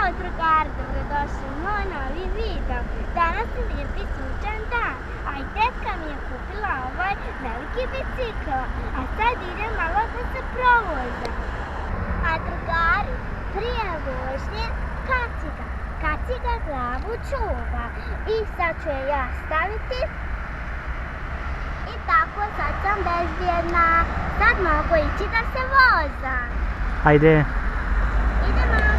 Ćao drugari, dobrodošli u moj novi video. Danas je lijepi sunčan dan, a i tetka mi je kupila ovaj veliki bicikl, a sad idem malo da se provozam. A drugari, prije vožnje kaciga glavu čuva. I sad ću je ja staviti. I tako sad sam bezbjedna. Sad mogu ići da se vozam. Ajde. Idemo.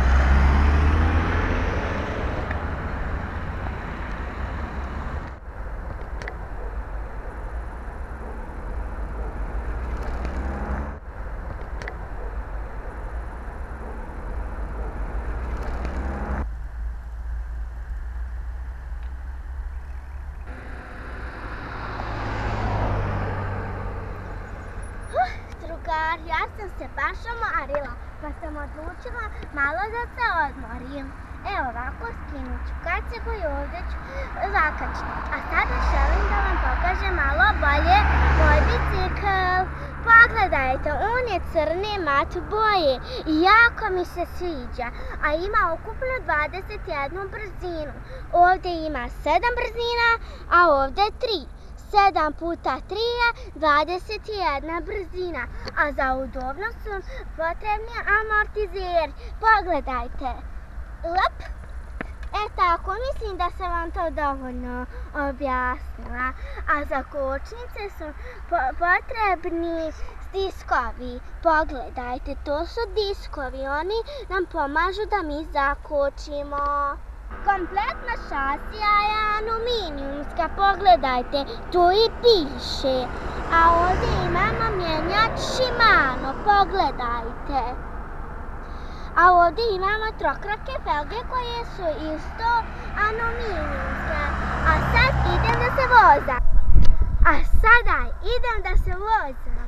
Drugari, ja sam se baš omarila, pa sam odlučila malo da se odmorim. Evo ovako, skinut ću kacigu i ovdje ću zakačiti. A sada želim da vam pokažem malo bolje moj bicikl. Pogledajte, on je crne mat boje i jako mi se sviđa, a ima ukupno 21 brzinu. Ovdje ima 7 brzina, a ovdje 3. 7 puta 3 je 21 brzina, a za udobnost su potrebni amortizeri. Pogledajte. Lep. Tako, mislim da sam vam to dovoljno objasnila. A za kočnice su potrebni diskovi. Pogledajte, to su diskovi. Oni nam pomažu da mi zakočimo. Kompletna šasija je aluminijumska, pogledajte, tu i piše. A ovdje imamo mjenjač Shimano, pogledajte. A ovdje imamo trokrake felge koje su isto aluminijumske. A sad idem da se vozam.